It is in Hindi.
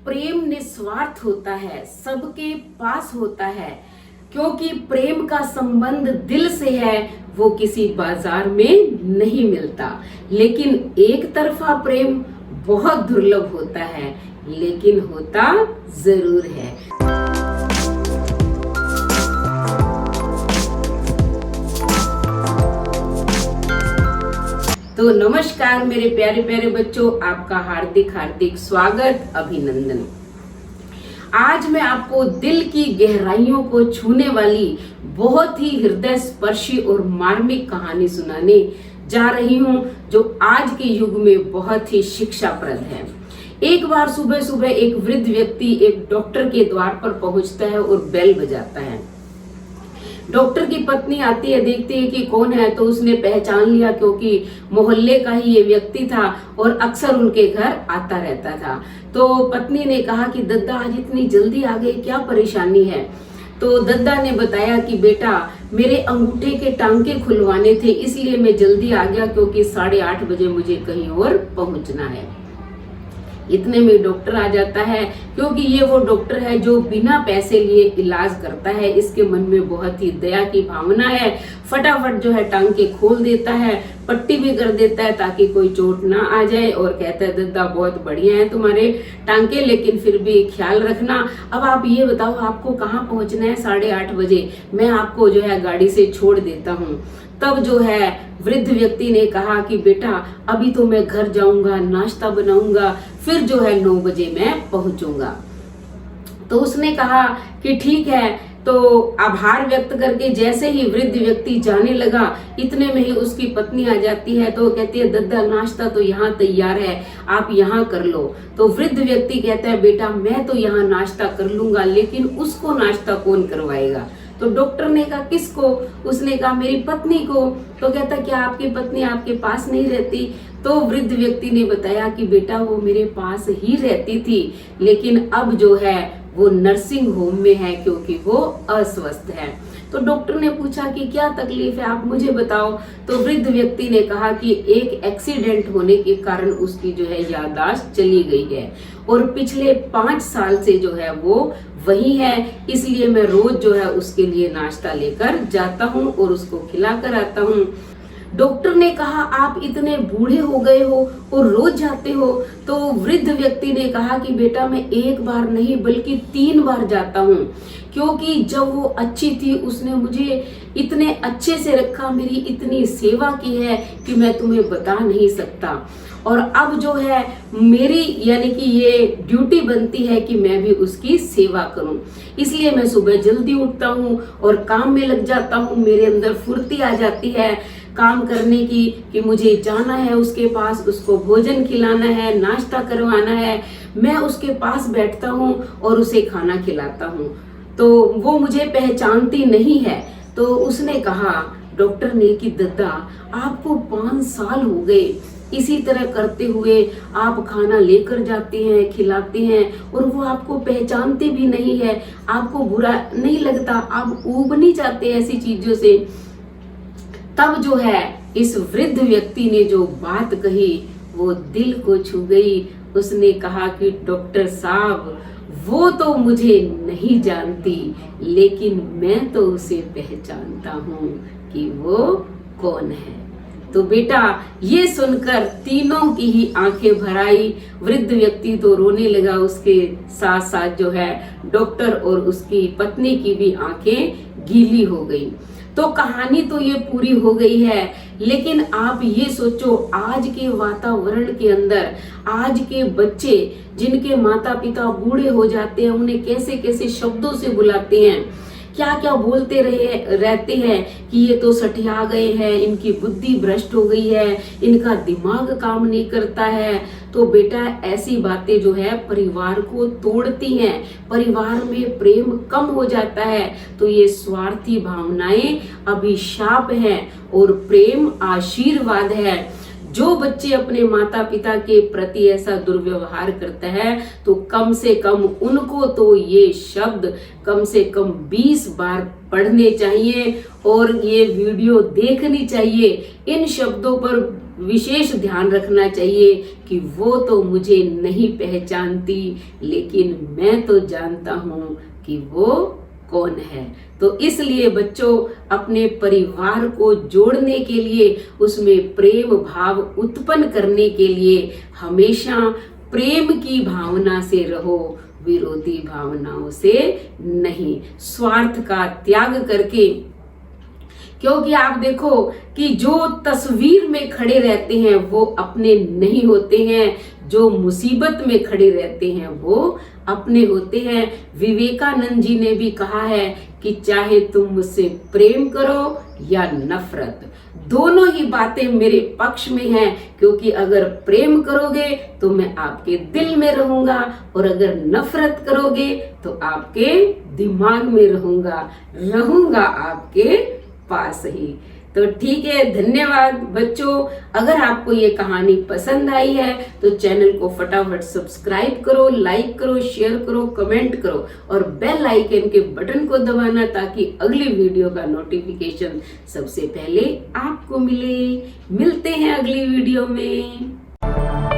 प्रेम निस्वार्थ होता है, सबके पास होता है, क्योंकि प्रेम का संबंध दिल से है, वो किसी बाजार में नहीं मिलता। लेकिन एक तरफा प्रेम बहुत दुर्लभ होता है, लेकिन होता जरूर है। तो नमस्कार मेरे प्यारे प्यारे बच्चों, आपका हार्दिक हार्दिक स्वागत, अभिनंदन। आज मैं आपको दिल की गहराइयों को छूने वाली बहुत ही हृदय स्पर्शी और मार्मिक कहानी सुनाने जा रही हूँ, जो आज के युग में बहुत ही शिक्षाप्रद है। एक बार सुबह सुबह एक वृद्ध व्यक्ति एक डॉक्टर के द्वार पर पहुंचता है और बेल बजाता है। डॉक्टर की पत्नी आती है, देखती है कि कौन है, तो उसने पहचान लिया, क्योंकि मोहल्ले का ही ये व्यक्ति था और अक्सर उनके घर आता रहता था। तो पत्नी ने कहा कि दद्दा आज इतनी जल्दी आ गए, क्या परेशानी है? तो दद्दा ने बताया कि बेटा, मेरे अंगूठे के टांके खुलवाने थे, इसलिए मैं जल्दी आ गया, क्योंकि 8:30 बजे मुझे कहीं और पहुंचना है। इतने में डॉक्टर आ जाता है, क्योंकि ये वो डॉक्टर है जो बिना पैसे लिए इलाज करता है। इसके मन में बहुत ही दया की भावना है। फटाफट जो है टांके खोल देता है, पट्टी भी कर देता है ताकि कोई चोट ना आ जाए, और कहता है दद्दा बहुत बढ़िया है तुम्हारे टांके, लेकिन फिर भी ख्याल रखना। अब आप ये बताओ, आपको कहाँ पहुंचना है? 8:30 बजे। मैं आपको जो है गाड़ी से छोड़ देता हूँ। तब जो है वृद्ध व्यक्ति ने कहा कि बेटा, अभी तो मैं घर जाऊंगा, नाश्ता बनाऊंगा, फिर जो है 9 बजे मैं पहुंचूंगा। तो उसने कहा कि ठीक है। तो आभार व्यक्त करके जैसे ही वृद्ध व्यक्ति जाने लगा, इतने में ही उसकी पत्नी आ जाती है। तो कहती है दद्दा, नाश्ता तो यहाँ तैयार है, आप यहाँ कर लो। तो वृद्ध व्यक्ति कहता है बेटा, मैं तो यहाँ नाश्ता कर लूंगा, लेकिन उसको नाश्ता कौन करवाएगा? तो डॉक्टर ने कहा किसको? उसने कहा मेरी पत्नी को। तो कहता क्या आपकी पत्नी आपके पास नहीं रहती? तो वृद्ध व्यक्ति ने बताया कि बेटा, वो मेरे पास ही रहती थी, लेकिन अब जो है वो नर्सिंग होम में है, क्योंकि वो अस्वस्थ है। तो डॉक्टर ने पूछा कि क्या तकलीफ है, आप मुझे बताओ। तो वृद्ध व्यक्ति ने कहा कि एक एक्सीडेंट होने के कारण उसकी जो है याददाश्त चली गई है, और पिछले 5 साल से जो है वो वही है, इसलिए मैं रोज जो है उसके लिए नाश्ता लेकर जाता हूँ और उसको खिला कर आता हूँ। डॉक्टर ने कहा आप इतने बूढ़े हो गए हो और रोज जाते हो? तो वृद्ध व्यक्ति ने कहा कि बेटा, मैं एक बार नहीं बल्कि 3 बार जाता हूँ, क्योंकि जब वो अच्छी थी उसने मुझे इतने अच्छे से रखा, मेरी इतनी सेवा की है कि मैं तुम्हें बता नहीं सकता। और अब जो है मेरी यानी कि ये ड्यूटी बनती है कि मैं भी उसकी सेवा करूं, इसलिए मैं सुबह जल्दी उठता हूं और काम में लग जाता हूं। मेरे अंदर फुर्ती आ जाती है काम करने की, कि मुझे जाना है उसके पास, उसको भोजन खिलाना है, नाश्ता करवाना है। मैं उसके पास बैठता हूँ और उसे खाना खिलाता हूँ। तो वो मुझे पहचानती नहीं है। तो उसने कहा, डॉक्टर ने, कि दद्दा, आपको 5 साल हो गए इसी तरह करते हुए, आप खाना लेकर जाते हैं, खिलाते हैं, और वो आपको पहचानते भी नहीं है, आपको बुरा नहीं लगता, आप ऊब नहीं जाते ऐसी चीजों से। तब जो है इस वृद्ध व्यक्ति ने जो बात कही वो दिल को छू गई। उसने कहा कि डॉक्टर साहब, वो तो मुझे नहीं जानती, लेकिन मैं तो उसे पहचानता हूँ कि वो कौन है। तो बेटा, ये सुनकर तीनों की ही आंखें भर आई। वृद्ध व्यक्ति तो रोने लगा, उसके साथ साथ जो है डॉक्टर और उसकी पत्नी की भी आंखें गीली हो गई। तो कहानी तो ये पूरी हो गई है, लेकिन आप ये सोचो, आज के वातावरण के अंदर आज के बच्चे जिनके माता पिता बूढ़े हो जाते हैं, उन्हें कैसे कैसे शब्दों से बुलाते हैं, क्या क्या बोलते रहते हैं कि ये तो सठिया गए हैं, इनकी बुद्धि भ्रष्ट हो गई है, इनका दिमाग काम नहीं करता है। तो बेटा, ऐसी बातें जो है परिवार को तोड़ती हैं, परिवार में प्रेम कम हो जाता है। तो ये स्वार्थी भावनाएं अभिशाप हैं और प्रेम आशीर्वाद है। जो बच्चे अपने माता पिता के प्रति ऐसा दुर्व्यवहार करते हैं, तो कम से कम उनको तो ये शब्द कम से कम 20 बार पढ़ने चाहिए और ये वीडियो देखनी चाहिए। इन शब्दों पर विशेष ध्यान रखना चाहिए कि वो तो मुझे नहीं पहचानती, लेकिन मैं तो जानता हूँ कि वो कौन है। तो इसलिए बच्चों, अपने परिवार को जोड़ने के लिए, उसमें प्रेम भाव उत्पन्न करने के लिए हमेशा प्रेम की भावना से रहो, विरोधी भावनाओं से नहीं, स्वार्थ का त्याग करके। क्योंकि आप देखो कि जो तस्वीर में खड़े रहते हैं वो अपने नहीं होते हैं, जो मुसीबत में खड़े रहते हैं वो अपने होते हैं। विवेकानंद जी ने भी कहा है कि चाहे तुम मुझसे प्रेम करो या नफरत, दोनों ही बातें मेरे पक्ष में हैं, क्योंकि अगर प्रेम करोगे तो मैं आपके दिल में रहूंगा, और अगर नफरत करोगे तो आपके दिमाग में रहूंगा आपके पास ही। तो ठीक है, धन्यवाद बच्चों। अगर आपको ये कहानी पसंद आई है तो चैनल को फटाफट सब्सक्राइब करो, लाइक करो, शेयर करो, कमेंट करो, और बेल आइकन के बटन को दबाना, ताकि अगली वीडियो का नोटिफिकेशन सबसे पहले आपको मिले। मिलते हैं अगली वीडियो में।